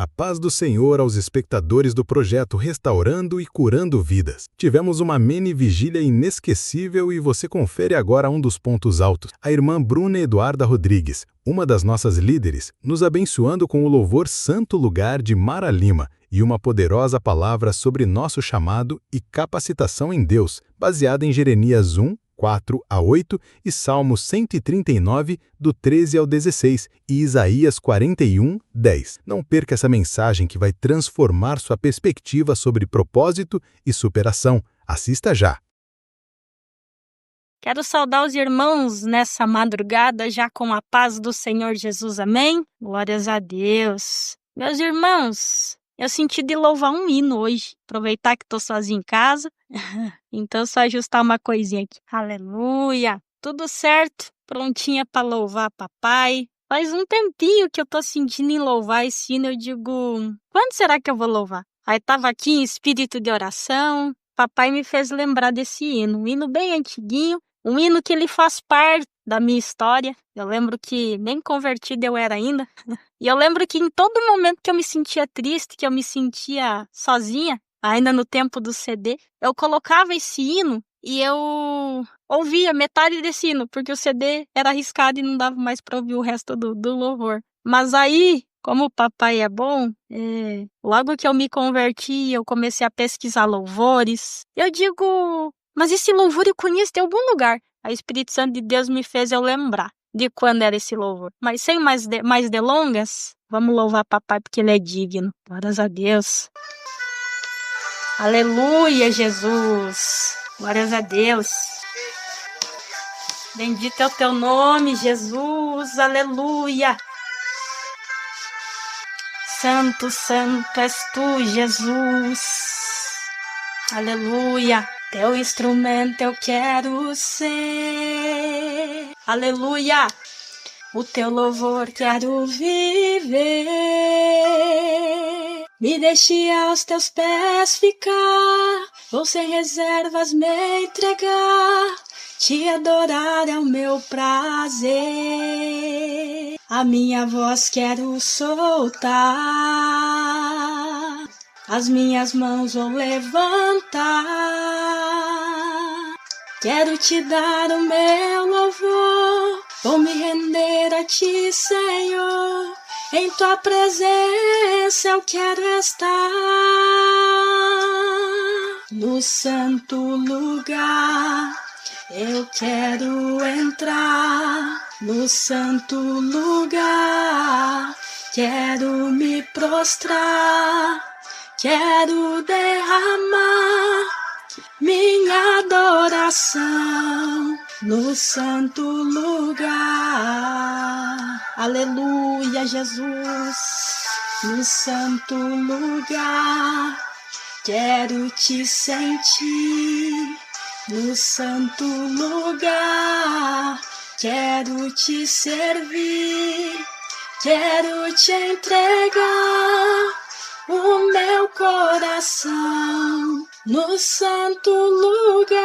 A paz do Senhor aos espectadores do projeto Restaurando e Curando Vidas. Tivemos uma mini vigília inesquecível e você confere agora um dos pontos altos. A irmã Bruna Eduarda Rodrigues, uma das nossas líderes, nos abençoando com o louvor Santo Lugar de Mara Lima e uma poderosa palavra sobre nosso chamado e capacitação em Deus, baseada em Jeremias 1, 4 a 8 e Salmo 139, do 13 ao 16 e Isaías 41, 10. Não perca essa mensagem que vai transformar sua perspectiva sobre propósito e superação. Assista já! Quero saudar os irmãos nessa madrugada já com a paz do Senhor Jesus, amém? Glórias a Deus. Meus irmãos, eu senti de louvar um hino hoje, aproveitar que estou sozinho em casa, então só ajustar uma coisinha aqui. Aleluia, tudo certo, prontinha para louvar papai. Faz um tempinho que eu tô sentindo em louvar esse hino, eu digo, quando será que eu vou louvar? Aí tava aqui em espírito de oração, papai me fez lembrar desse hino, um hino bem antiguinho, um hino que ele faz parte da minha história. Eu lembro que nem convertida eu era ainda. E eu lembro que em todo momento que eu me sentia triste, que eu me sentia sozinha, ainda no tempo do CD, eu colocava esse hino e eu ouvia metade desse hino, porque o CD era arriscado e não dava mais para ouvir o resto do louvor. Mas aí, como o papai é bom, logo que eu me converti, eu comecei a pesquisar louvores. Eu digo, mas esse louvor eu conheço de algum lugar. A Espírito Santo de Deus me fez eu lembrar de quando era esse louvor. Mas sem mais delongas, vamos louvar papai porque ele é digno. Glórias a Deus. Aleluia, Jesus. Glórias a Deus. Bendito é o teu nome, Jesus. Aleluia. Santo, santo és tu, Jesus. Aleluia. Teu instrumento eu quero ser. Aleluia. O teu louvor quero viver. Me deixe aos teus pés ficar. Vou sem reservas me entregar. Te adorar é o meu prazer. A minha voz quero soltar. As minhas mãos vou levantar. Quero te dar o meu louvor. Vou me render a ti, Senhor. Em tua presença eu quero estar. No santo lugar eu quero entrar. No santo lugar quero me prostrar. Quero derramar minha adoração no santo lugar. Aleluia, Jesus. No santo lugar quero te sentir. No santo lugar quero te servir. Quero te entregar o meu coração no santo lugar.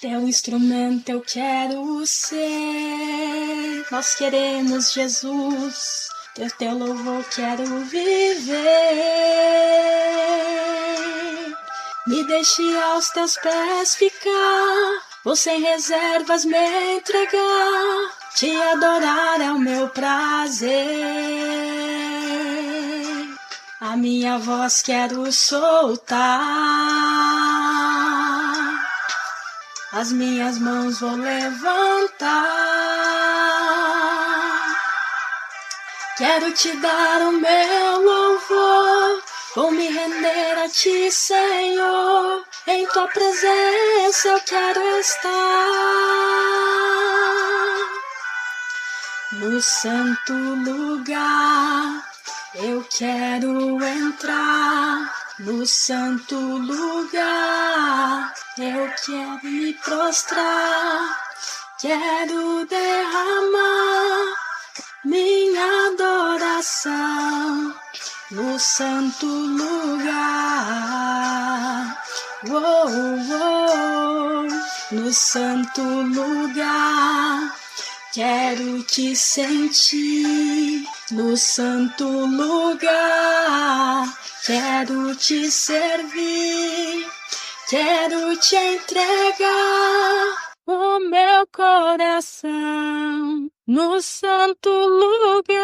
Teu instrumento eu quero ser. Nós queremos, Jesus. Teu louvor quero viver. Me deixe aos teus pés ficar. Vou sem reservas me entregar. Te adorar é o meu prazer. A minha voz quero soltar. As minhas mãos vou levantar. Quero te dar o meu louvor. Vou me render a ti, Senhor. Em tua presença eu quero estar. No santo lugar eu quero entrar. No santo lugar eu quero me prostrar. Quero derramar minha adoração no santo lugar. Oh, oh, no santo lugar quero te sentir. no santo lugar. Quero te servir, quero te entregar o meu coração no santo lugar.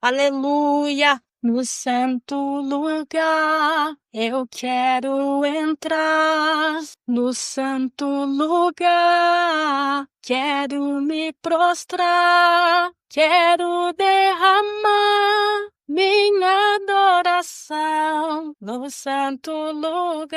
Aleluia! No santo lugar eu quero entrar. No santo lugar quero me prostrar. Quero derramar minha adoração no santo lugar.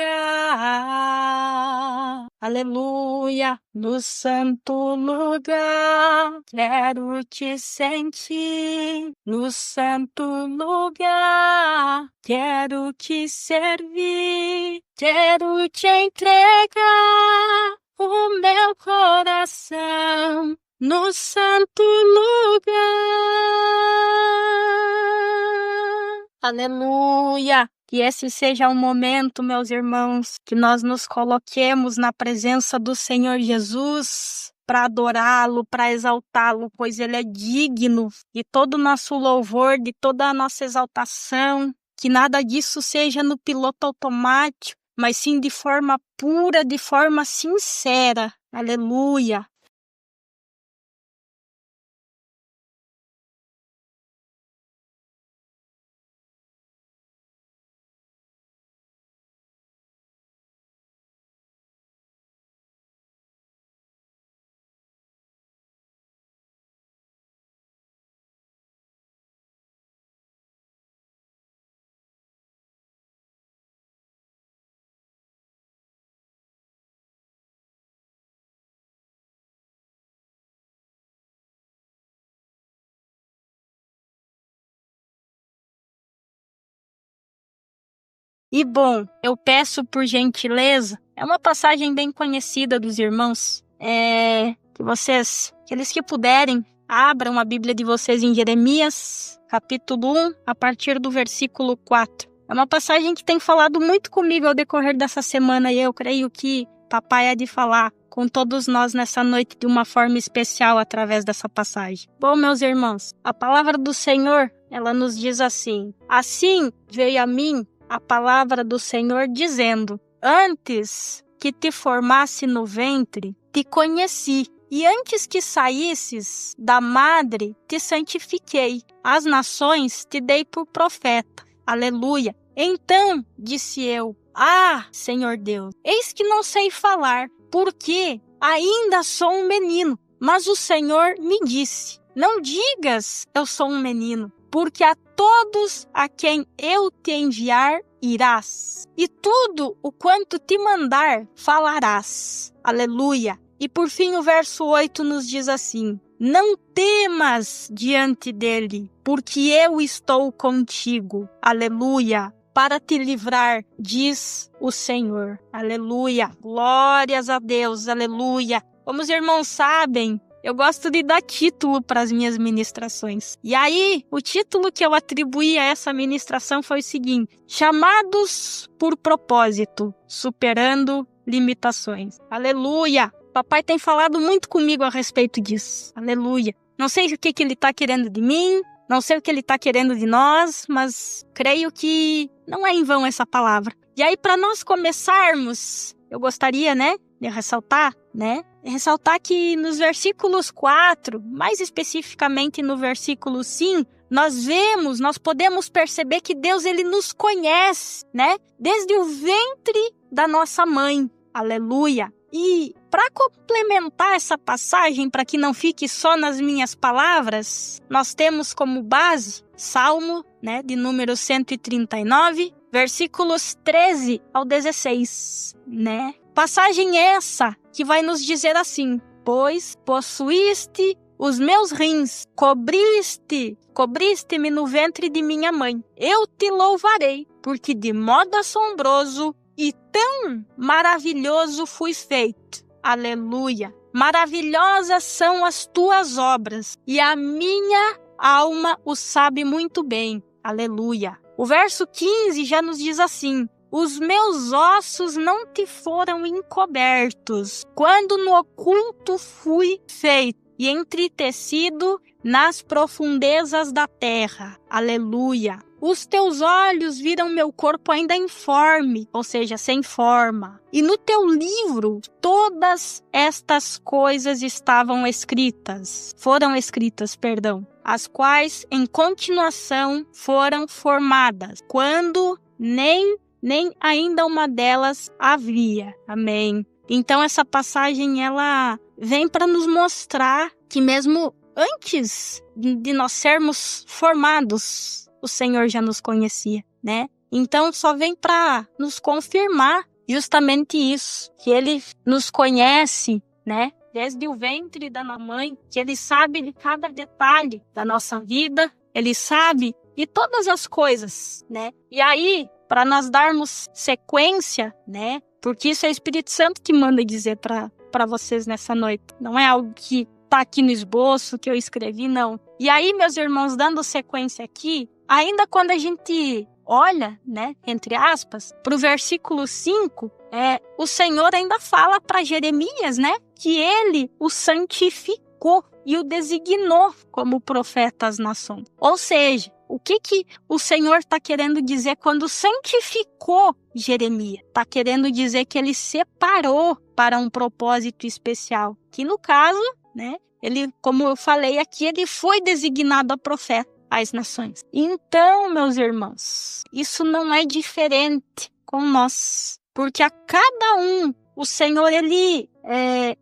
Aleluia, no santo lugar, quero te sentir. No santo lugar, quero te servir. Quero te entregar o meu coração no santo lugar. Aleluia! Que esse seja o momento, meus irmãos, que nós nos coloquemos na presença do Senhor Jesus para adorá-lo, para exaltá-lo, pois ele é digno de todo o nosso louvor, de toda a nossa exaltação. Que nada disso seja no piloto automático, mas sim de forma pura, de forma sincera. Aleluia! E bom, eu peço por gentileza, é uma passagem bem conhecida dos irmãos, que vocês, aqueles que puderem, abram a Bíblia de vocês em Jeremias, capítulo 1, a partir do versículo 4. É uma passagem que tem falado muito comigo ao decorrer dessa semana e eu creio que papai há de falar com todos nós nessa noite de uma forma especial através dessa passagem. Bom, meus irmãos, a palavra do Senhor, ela nos diz assim: assim veio a mim a palavra do Senhor dizendo: antes que te formasse no ventre, te conheci, e antes que saísses da madre, te santifiquei. As nações te dei por profeta. Aleluia! Então disse eu: ah, Senhor Deus, eis que não sei falar, porque ainda sou um menino. Mas o Senhor me disse: não digas, eu sou um menino, porque a todos a quem eu te enviar irás, e tudo o quanto te mandar falarás. Aleluia! E por fim o verso 8 nos diz assim: não temas diante dele, porque eu estou contigo. Aleluia! Para te livrar, diz o Senhor. Aleluia! Glórias a Deus, aleluia! Como os irmãos sabem, eu gosto de dar título para as minhas ministrações. E aí, o título que eu atribuí a essa ministração foi o seguinte: chamados por propósito, superando limitações. Aleluia! Papai tem falado muito comigo a respeito disso. Aleluia! Não sei o que ele está querendo de mim, não sei o que ele está querendo de nós, mas creio que não é em vão essa palavra. E aí, para nós começarmos, eu gostaria, de ressaltar que nos versículos 4, mais especificamente no versículo 5, nós podemos perceber que Deus, ele nos conhece, desde o ventre da nossa mãe. Aleluia! E para complementar essa passagem, para que não fique só nas minhas palavras, nós temos como base Salmo, de número 139, versículos 13 ao 16, Passagem essa que vai nos dizer assim: pois possuíste os meus rins, cobriste-me no ventre de minha mãe. Eu te louvarei, porque de modo assombroso e tão maravilhoso fui feito. Aleluia! Maravilhosas são as tuas obras, e a minha alma o sabe muito bem. Aleluia! O verso 15 já nos diz assim: os meus ossos não te foram encobertos, quando no oculto fui feito e entretecido nas profundezas da terra. Aleluia. Os teus olhos viram meu corpo ainda informe, ou seja, sem forma. E no teu livro, todas estas coisas foram escritas, as quais em continuação foram formadas, quando nem ainda uma delas havia. Amém. Então essa passagem, ela vem para nos mostrar que mesmo antes de nós sermos formados, o Senhor já nos conhecia, né? Então só vem para nos confirmar justamente isso, que Ele nos conhece, né? Desde o ventre da mãe, que Ele sabe de cada detalhe da nossa vida, Ele sabe de todas as coisas, né? E aí, para nós darmos sequência, né? Porque isso é o Espírito Santo que manda dizer para vocês nessa noite. Não é algo que tá aqui no esboço, que eu escrevi, não. E aí, meus irmãos, dando sequência aqui, ainda quando a gente olha, né, entre aspas, para o versículo 5, o Senhor ainda fala para Jeremias, né, que ele o santificou e o designou como profeta às nações. Ou seja, o que o Senhor está querendo dizer quando santificou Jeremias? Está querendo dizer que ele separou para um propósito especial, que no caso, né, ele, como eu falei aqui, ele foi designado a profeta às nações. Então, meus irmãos, isso não é diferente com nós, porque a cada um o Senhor ele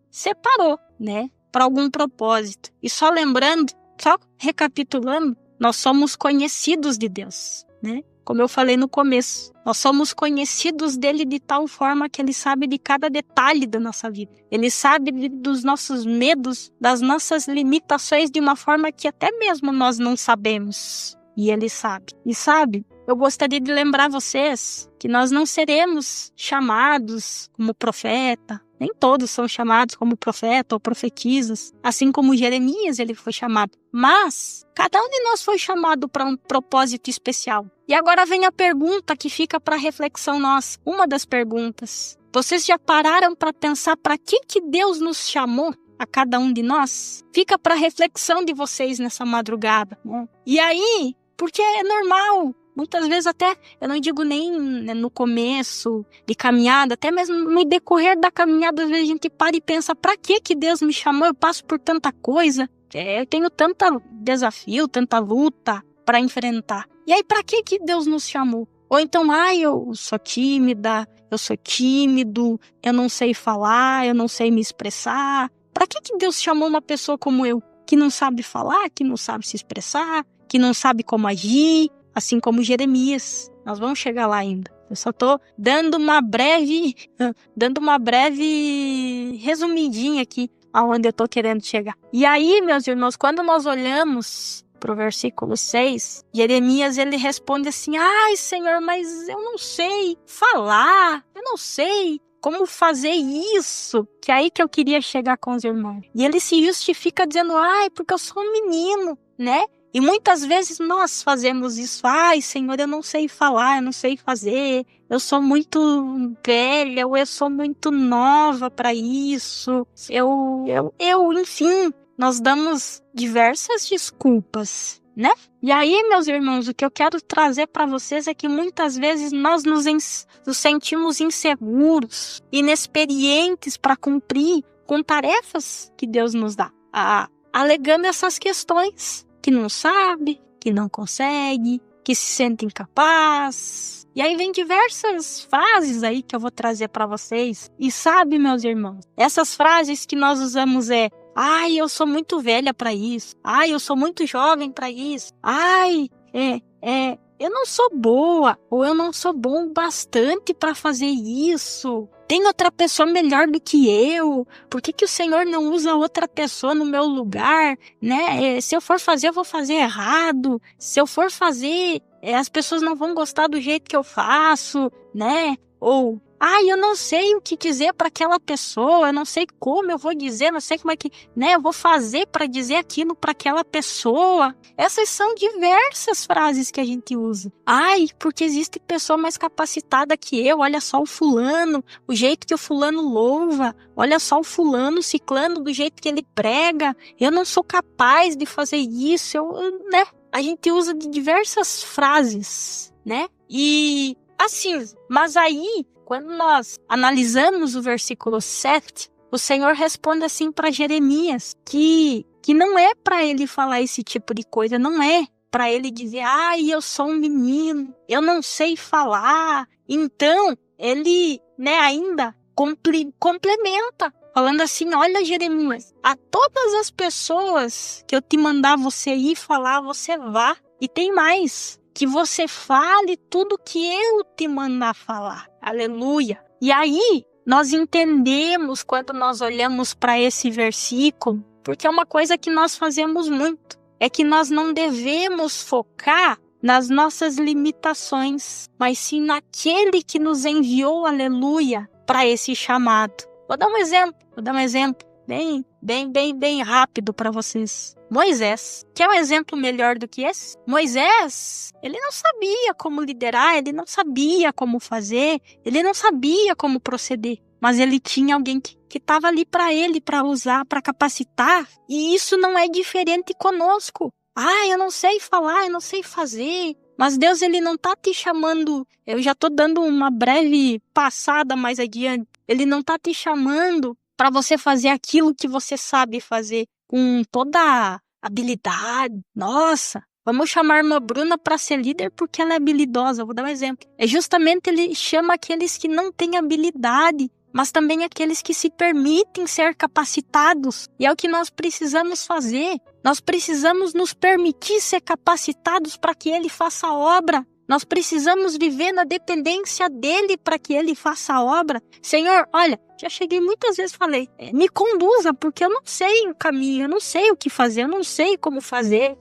separou, né, para algum propósito. E só lembrando, só recapitulando, nós somos conhecidos de Deus, né? Como eu falei no começo, nós somos conhecidos dele de tal forma que ele sabe de cada detalhe da nossa vida. Ele sabe dos nossos medos, das nossas limitações de uma forma que até mesmo nós não sabemos. E ele sabe. E sabe, eu gostaria de lembrar vocês que nós não seremos chamados como profeta. Nem todos são chamados como profeta ou profetisas, assim como Jeremias ele foi chamado. Mas cada um de nós foi chamado para um propósito especial. E agora vem a pergunta que fica para reflexão nossa. Uma das perguntas. Vocês já pararam para pensar para que Deus nos chamou a cada um de nós? Fica para reflexão de vocês nessa madrugada, né? E aí, porque é normal. Muitas vezes até, eu não digo nem no começo de caminhada, até mesmo no decorrer da caminhada, às vezes a gente para e pensa, para que Deus me chamou? Eu passo por tanta coisa, eu tenho tanto desafio, tanta luta para enfrentar. E aí, para que Deus nos chamou? Ou então, eu sou tímida, eu sou tímido, eu não sei falar, eu não sei me expressar. Para que Deus chamou uma pessoa como eu, que não sabe falar, que não sabe se expressar, que não sabe como agir? Assim como Jeremias, nós vamos chegar lá ainda. Eu só estou dando uma breve resumidinha aqui aonde eu estou querendo chegar. E aí, meus irmãos, quando nós olhamos para o versículo 6, Jeremias ele responde assim: ai, Senhor, mas eu não sei falar, eu não sei como fazer isso. Que é aí que eu queria chegar com os irmãos. E ele se justifica dizendo: porque eu sou um menino, né? E muitas vezes nós fazemos isso. Ai, Senhor, eu não sei falar, eu não sei fazer. Eu sou muito velha, ou eu sou muito nova para isso. Enfim, nós damos diversas desculpas, né? E aí, meus irmãos, o que eu quero trazer para vocês é que muitas vezes nós nos sentimos inseguros, inexperientes para cumprir com tarefas que Deus nos dá, alegando essas questões. Que não sabe, que não consegue, que se sente incapaz. E aí vem diversas frases aí que eu vou trazer para vocês. E sabe, meus irmãos, essas frases que nós usamos eu sou muito velha para isso. Eu sou muito jovem para isso. Eu não sou boa, ou eu não sou bom bastante para fazer isso. Tem outra pessoa melhor do que eu. Por que o Senhor não usa outra pessoa no meu lugar, né? Se eu for fazer, eu vou fazer errado. Se eu for fazer, as pessoas não vão gostar do jeito que eu faço, né? Ou Ai, eu não sei o que dizer para aquela pessoa, eu não sei como eu vou dizer, não sei como é que, né, eu vou fazer para dizer aquilo para aquela pessoa. Essas são diversas frases que a gente usa. Ai, porque existe pessoa mais capacitada que eu, olha só o fulano, o jeito que o fulano louva, olha só o fulano, ciclano, do jeito que ele prega, eu não sou capaz de fazer isso, né? A gente usa de diversas frases, né? E assim, mas aí, quando nós analisamos o versículo 7, o Senhor responde assim para Jeremias, que não é para ele falar esse tipo de coisa, não é para ele dizer, ai, eu sou um menino, eu não sei falar. Então, ele, né, ainda complementa, falando assim, olha, Jeremias, a todas as pessoas que eu te mandar você ir falar, você vá. E tem mais, que você fale tudo que eu te mandar falar. Aleluia. E aí, nós entendemos quando nós olhamos para esse versículo, porque é uma coisa que nós fazemos muito, é que nós não devemos focar nas nossas limitações, mas sim naquele que nos enviou, aleluia, para esse chamado. Vou dar um exemplo bem rápido para vocês. Moisés. Quer um exemplo melhor do que esse? Moisés, ele não sabia como liderar, ele não sabia como fazer, ele não sabia como proceder. Mas ele tinha alguém que estava ali para ele, para usar, para capacitar. E isso não é diferente conosco. Ah, eu não sei falar, eu não sei fazer. Mas Deus, ele não está te chamando. Eu já estou dando uma breve passada mais adiante. Ele não está te chamando para você fazer aquilo que você sabe fazer com toda a habilidade. Nossa, vamos chamar a irmã Bruna para ser líder porque ela é habilidosa. Vou dar um exemplo. É justamente ele chama aqueles que não têm habilidade, mas também aqueles que se permitem ser capacitados. E é o que nós precisamos fazer. Nós precisamos nos permitir ser capacitados para que ele faça a obra. Nós precisamos viver na dependência dele para que ele faça a obra. Senhor, olha, já cheguei muitas vezes e falei, me conduza, porque eu não sei o caminho, eu não sei o que fazer, eu não sei como fazer.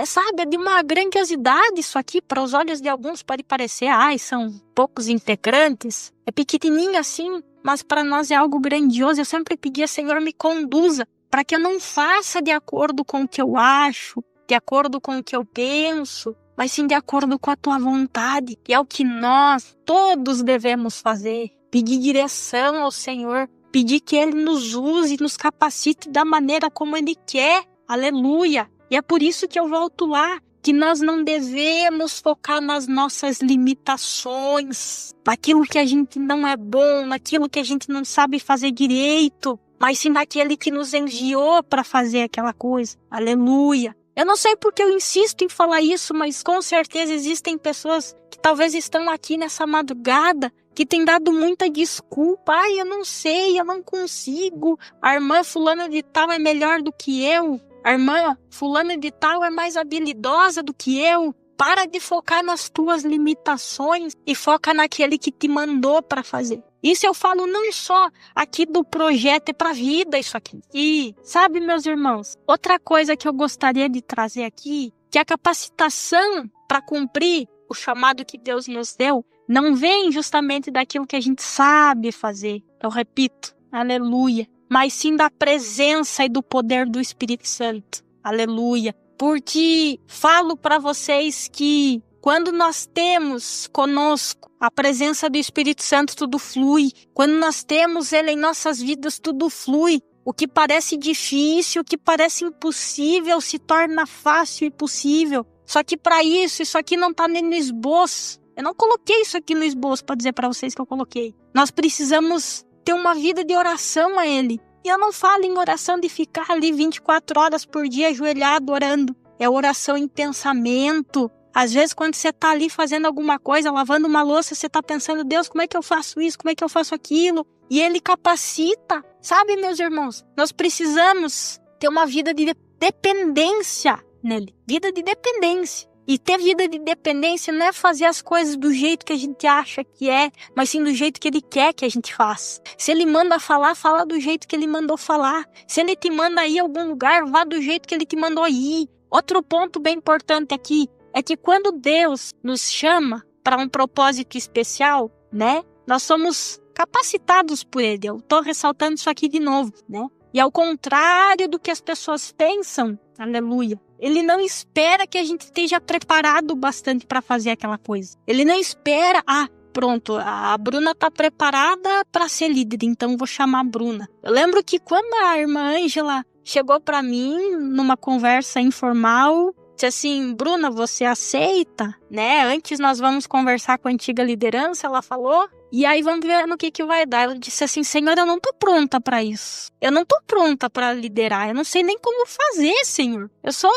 Sabe, é de uma grandiosidade isso aqui, para os olhos de alguns pode parecer, são poucos integrantes, é pequenininho assim, mas para nós é algo grandioso. Eu sempre pedia, Senhor, me conduza, para que eu não faça de acordo com o que eu acho, de acordo com o que eu penso, mas sim de acordo com a tua vontade, que é o que nós todos devemos fazer. Pedir direção ao Senhor, pedir que Ele nos use, nos capacite da maneira como Ele quer. Aleluia! E é por isso que eu volto lá, que nós não devemos focar nas nossas limitações, naquilo que a gente não é bom, naquilo que a gente não sabe fazer direito, mas sim naquele que nos enviou para fazer aquela coisa. Aleluia! Eu não sei porque eu insisto em falar isso, mas com certeza existem pessoas que talvez estão aqui nessa madrugada que têm dado muita desculpa. Ai, eu não sei, eu não consigo. A irmã fulana de tal é melhor do que eu. A irmã fulana de tal é mais habilidosa do que eu. Para de focar nas tuas limitações e foca naquele que te mandou para fazer. Isso eu falo não só aqui do projeto, é para a vida isso aqui. E sabe, meus irmãos, outra coisa que eu gostaria de trazer aqui, que a capacitação para cumprir o chamado que Deus nos deu, não vem justamente daquilo que a gente sabe fazer. Eu repito, aleluia. Mas sim da presença e do poder do Espírito Santo. Aleluia. Porque falo para vocês que quando nós temos conosco a presença do Espírito Santo, tudo flui. Quando nós temos Ele em nossas vidas, tudo flui. O que parece difícil, o que parece impossível, se torna fácil e possível. Só que para isso aqui não está nem no esboço. Eu não coloquei isso aqui no esboço para dizer para vocês que eu coloquei. Nós precisamos ter uma vida de oração a Ele. E eu não falo em oração de ficar ali 24 horas por dia ajoelhado orando. É oração em pensamento. Às vezes, quando você está ali fazendo alguma coisa, lavando uma louça, você está pensando, Deus, como é que eu faço isso? Como é que eu faço aquilo? E Ele capacita. Sabe, meus irmãos, nós precisamos ter uma vida de dependência nele. Vida de dependência. E ter vida de dependência não é fazer as coisas do jeito que a gente acha que é, mas sim do jeito que Ele quer que a gente faça. Se Ele manda falar, fala do jeito que Ele mandou falar. Se Ele te manda ir a algum lugar, vá do jeito que Ele te mandou ir. Outro ponto bem importante aqui é que quando Deus nos chama para um propósito especial, né? nós somos capacitados por Ele. Eu estou ressaltando isso aqui de novo, né? E ao contrário do que as pessoas pensam, aleluia, Ele não espera que a gente esteja preparado bastante para fazer aquela coisa. Ele não espera, pronto, a Bruna está preparada para ser líder, então vou chamar a Bruna. Eu lembro que quando a irmã Ângela chegou para mim numa conversa informal, disse assim: Bruna, você aceita? Né? Antes nós vamos conversar com a antiga liderança, ela falou. E aí vamos ver no que vai dar. Ela disse assim: Senhor, eu não tô pronta para isso. Eu não tô pronta para liderar. Eu não sei nem como fazer, Senhor. Eu sou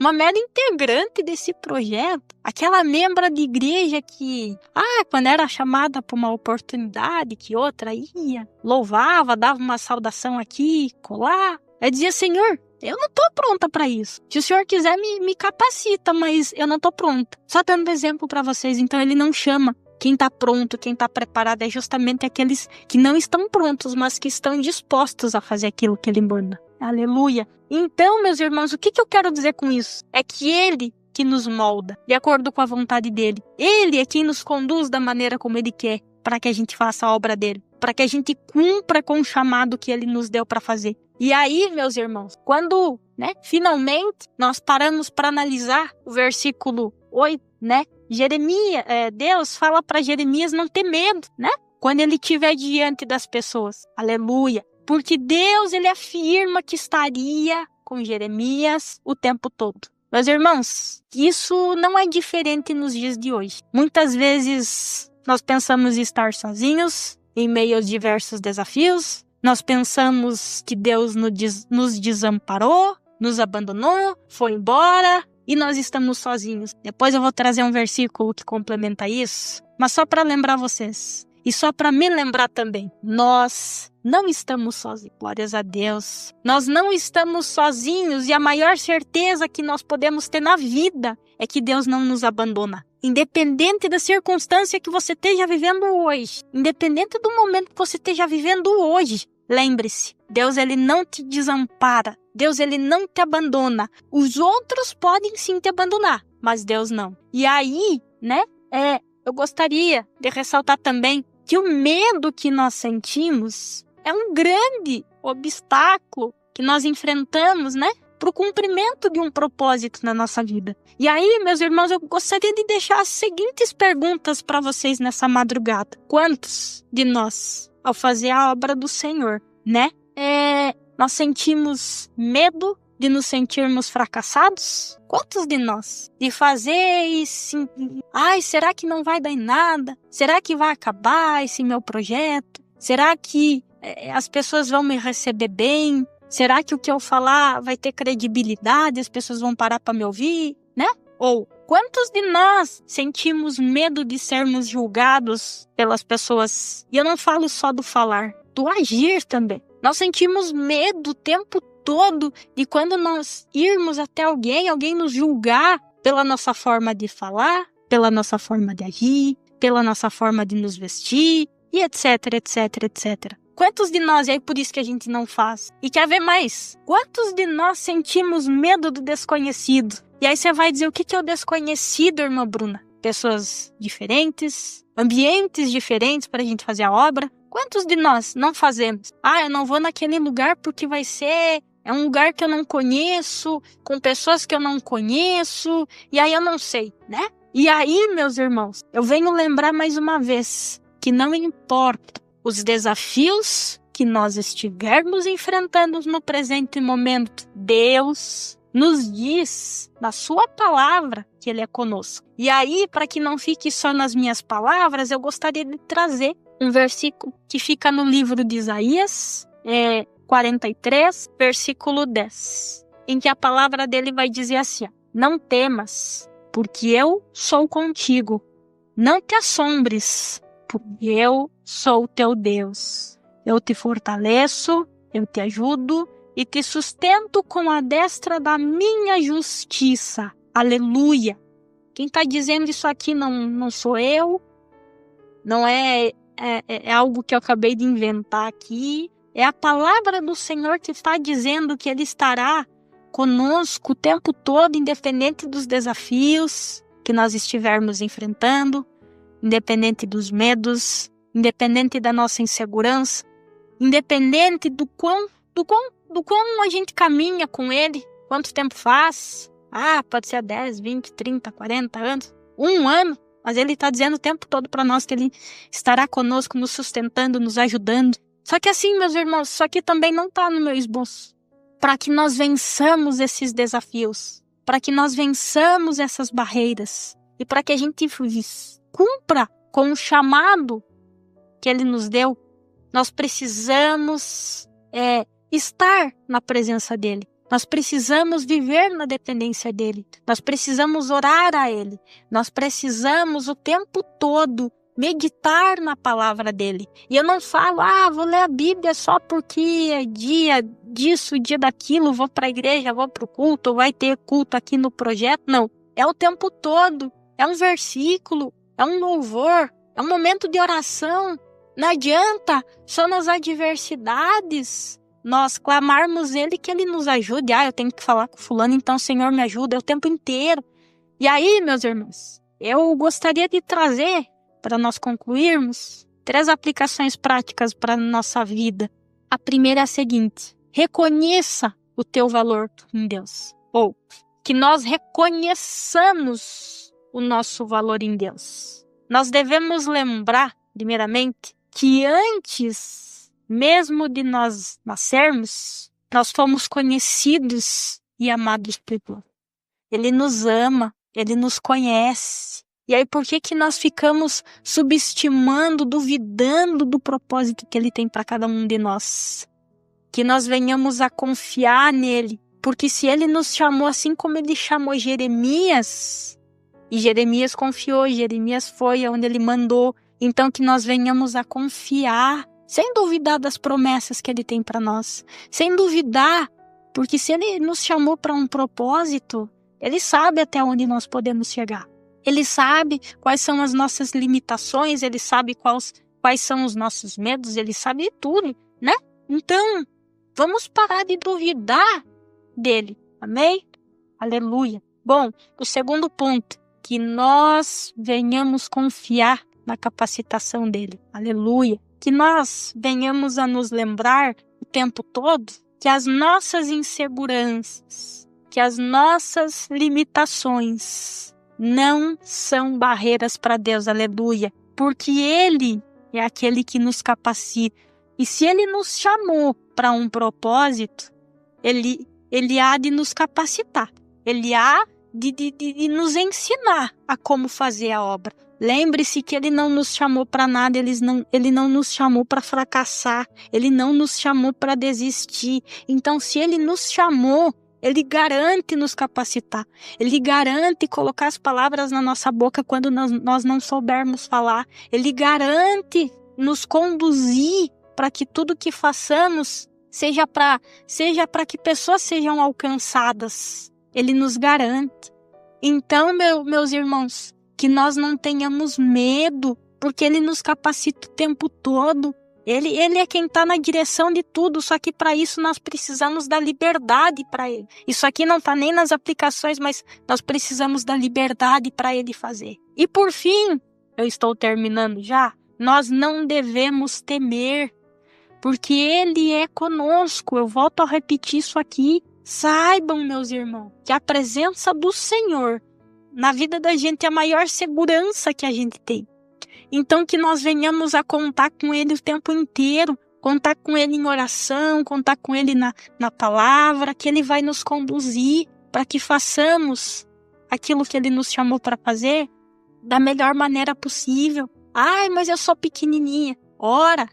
uma mera integrante desse projeto. Aquela membra de igreja que, quando era chamada para uma oportunidade, que outra ia, louvava, dava uma saudação aqui, colar. Eu dizia: Senhor, eu não tô pronta para isso. Se o Senhor quiser, me capacita, mas eu não tô pronta. Só dando exemplo para vocês. Então Ele não chama quem está pronto, quem está preparado, é justamente aqueles que não estão prontos, mas que estão dispostos a fazer aquilo que Ele manda. Aleluia! Então, meus irmãos, o que eu quero dizer com isso? É que Ele que nos molda, de acordo com a vontade dEle. Ele é quem nos conduz da maneira como Ele quer, para que a gente faça a obra dEle, para que a gente cumpra com o chamado que Ele nos deu para fazer. E aí, meus irmãos, quando, finalmente nós paramos para analisar o versículo 8, Jeremias, Deus fala para Jeremias não ter medo, quando ele estiver diante das pessoas. Aleluia. Porque Deus, Ele afirma que estaria com Jeremias o tempo todo. Meus irmãos, isso não é diferente nos dias de hoje. Muitas vezes nós pensamos estar sozinhos em meio aos diversos desafios. Nós pensamos que Deus nos desamparou, nos abandonou, foi embora. E nós estamos sozinhos. Depois eu vou trazer um versículo que complementa isso. Mas só para lembrar vocês. E só para me lembrar também. Nós não estamos sozinhos. Glórias a Deus. Nós não estamos sozinhos. E a maior certeza que nós podemos ter na vida é que Deus não nos abandona. Independente da circunstância que você esteja vivendo hoje. Independente do momento que você esteja vivendo hoje. Lembre-se, Deus, Ele não te desampara. Deus, Ele não te abandona. Os outros podem sim te abandonar, mas Deus não. E aí, eu gostaria de ressaltar também que o medo que nós sentimos é um grande obstáculo que nós enfrentamos, para o cumprimento de um propósito na nossa vida. E aí, meus irmãos, eu gostaria de deixar as seguintes perguntas para vocês nessa madrugada. Quantos de nós, ao fazer a obra do Senhor, nós sentimos medo de nos sentirmos fracassados? Quantos de nós? De fazer e sim, será que não vai dar em nada? Será que vai acabar esse meu projeto? Será que as pessoas vão me receber bem? Será que o que eu falar vai ter credibilidade? As pessoas vão parar para me ouvir? Ou quantos de nós sentimos medo de sermos julgados pelas pessoas? E eu não falo só do falar, do agir também. Nós sentimos medo o tempo todo de quando nós irmos até alguém nos julgar pela nossa forma de falar, pela nossa forma de agir, pela nossa forma de nos vestir, e etc, etc, etc. Quantos de nós, e aí por isso que a gente não faz? E quer ver mais? Quantos de nós sentimos medo do desconhecido? E aí você vai dizer, o que é o desconhecido, irmã Bruna? Pessoas diferentes, ambientes diferentes para a gente fazer a obra. Quantos de nós não fazemos? Eu não vou naquele lugar porque é um lugar que eu não conheço, com pessoas que eu não conheço, e aí eu não sei, E aí, meus irmãos, eu venho lembrar mais uma vez que não importa os desafios que nós estivermos enfrentando no presente momento, Deus nos diz na sua palavra que Ele é conosco. E aí, para que não fique só nas minhas palavras, eu gostaria de trazer um versículo que fica no livro de Isaías, 43, versículo 10, em que a palavra dele vai dizer assim: não temas, porque eu sou contigo. Não te assombres, porque eu sou o teu Deus. Eu te fortaleço, eu te ajudo e te sustento com a destra da minha justiça. Aleluia! Quem está dizendo isso aqui não sou eu, não é algo que eu acabei de inventar aqui. É a palavra do Senhor que está dizendo que Ele estará conosco o tempo todo, independente dos desafios que nós estivermos enfrentando, independente dos medos, independente da nossa insegurança, independente do quão a gente caminha com Ele, quanto tempo faz. Pode ser 10, 20, 30, 40 anos, 1 ano, mas Ele está dizendo o tempo todo para nós que Ele estará conosco, nos sustentando, nos ajudando. Só que assim, meus irmãos, isso aqui também não está no meu esboço. Para que nós vençamos esses desafios, para que nós vençamos essas barreiras e para que a gente cumpra com o chamado que Ele nos deu, nós precisamos estar na presença dEle. Nós precisamos viver na dependência dEle. Nós precisamos orar a Ele. Nós precisamos o tempo todo meditar na palavra dEle. E eu não falo, vou ler a Bíblia só porque é dia disso, dia daquilo, vou para a igreja, vou para o culto, vai ter culto aqui no projeto. Não, é o tempo todo. É um versículo, é um louvor, é um momento de oração. Não adianta só nas adversidades nós clamarmos Ele que Ele nos ajude. Eu tenho que falar com fulano, então Senhor me ajuda, é o tempo inteiro. E aí, meus irmãos, eu gostaria de trazer, para nós concluirmos, 3 aplicações práticas para a nossa vida. A primeira é a seguinte: reconheça o teu valor em Deus. Ou que nós reconheçamos o nosso valor em Deus. Nós devemos lembrar, primeiramente, que antes mesmo de nós nascermos, nós fomos conhecidos e amados por Deus. Ele nos ama, Ele nos conhece. E aí por que nós ficamos subestimando, duvidando do propósito que Ele tem para cada um de nós? Que nós venhamos a confiar nele. Porque se Ele nos chamou assim como Ele chamou Jeremias, e Jeremias confiou, Jeremias foi aonde Ele mandou, então que nós venhamos a confiar, sem duvidar das promessas que Ele tem para nós. Sem duvidar, porque se Ele nos chamou para um propósito, Ele sabe até onde nós podemos chegar. Ele sabe quais são as nossas limitações, Ele sabe quais são os nossos medos, Ele sabe de tudo, né? Então, vamos parar de duvidar dEle. Amém? Aleluia. Bom, o segundo ponto, que nós venhamos confiar na capacitação dEle. Aleluia. Que nós venhamos a nos lembrar o tempo todo que as nossas inseguranças, que as nossas limitações não são barreiras para Deus, aleluia, porque Ele é aquele que nos capacita. E se Ele nos chamou para um propósito, Ele há de nos capacitar, Ele há de nos ensinar a como fazer a obra. Lembre-se que Ele não nos chamou para nada, Ele não nos chamou para fracassar, Ele não nos chamou para desistir. Então, se Ele nos chamou, Ele garante nos capacitar, Ele garante colocar as palavras na nossa boca quando nós não soubermos falar, Ele garante nos conduzir para que tudo que façamos seja para que pessoas sejam alcançadas. Ele nos garante. Então, meus irmãos, que nós não tenhamos medo, porque Ele nos capacita o tempo todo. Ele é quem está na direção de tudo, só que para isso nós precisamos da liberdade para Ele. Isso aqui não está nem nas aplicações, mas nós precisamos da liberdade para Ele fazer. E por fim, eu estou terminando já, nós não devemos temer, porque Ele é conosco. Eu volto a repetir isso aqui. Saibam, meus irmãos, que a presença do Senhor na vida da gente é a maior segurança que a gente tem. Então que nós venhamos a contar com Ele o tempo inteiro, contar com Ele em oração, contar com Ele na palavra, que Ele vai nos conduzir para que façamos aquilo que Ele nos chamou para fazer da melhor maneira possível. Mas eu sou pequenininha. Ora.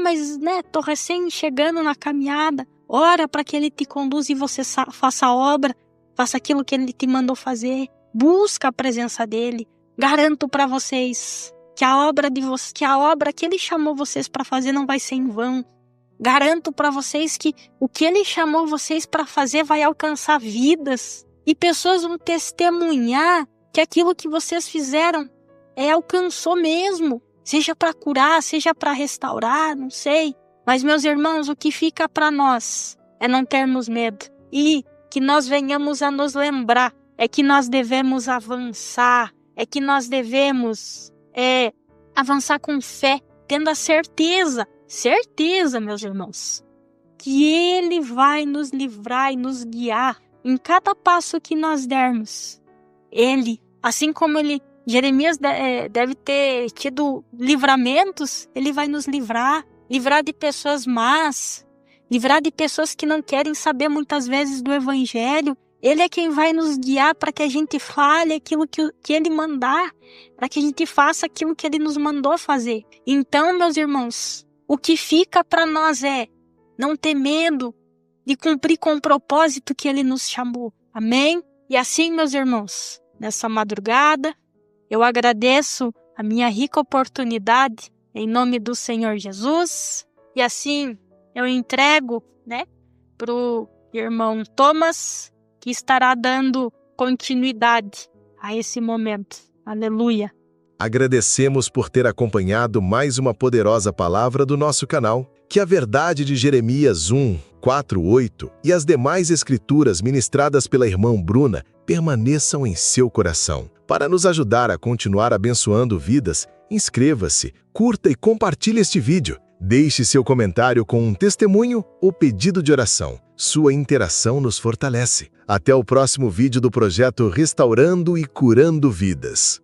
Mas tô recém chegando na caminhada. Ora para que Ele te conduza e você faça a obra, faça aquilo que Ele te mandou fazer. Busca a presença dEle. Garanto para vocês que a obra que Ele chamou vocês para fazer não vai ser em vão. Garanto para vocês que o que Ele chamou vocês para fazer vai alcançar vidas. E pessoas vão testemunhar que aquilo que vocês fizeram alcançou mesmo. Seja para curar, seja para restaurar, não sei. Mas, meus irmãos, o que fica para nós é não termos medo. E que nós venhamos a nos lembrar é que nós devemos avançar, é que nós devemos avançar com fé, tendo a certeza, meus irmãos, que Ele vai nos livrar e nos guiar em cada passo que nós dermos. Ele, assim como Jeremias deve ter tido livramentos, Ele vai nos livrar de pessoas más, livrar de pessoas que não querem saber muitas vezes do Evangelho. Ele é quem vai nos guiar para que a gente fale aquilo que Ele mandar, para que a gente faça aquilo que Ele nos mandou fazer. Então, meus irmãos, o que fica para nós é não ter medo de cumprir com o propósito que Ele nos chamou. Amém? E assim, meus irmãos, nessa madrugada, eu agradeço a minha rica oportunidade em nome do Senhor Jesus. E assim, eu entrego, para o irmão Thomas, que estará dando continuidade a esse momento. Aleluia. Agradecemos por ter acompanhado mais uma poderosa palavra do nosso canal. Que a verdade de Jeremias 1, 4, 8 e as demais escrituras ministradas pela irmã Bruna permaneçam em seu coração. Para nos ajudar a continuar abençoando vidas, inscreva-se, curta e compartilhe este vídeo. Deixe seu comentário com um testemunho ou pedido de oração. Sua interação nos fortalece. Até o próximo vídeo do projeto Restaurando e Curando Vidas.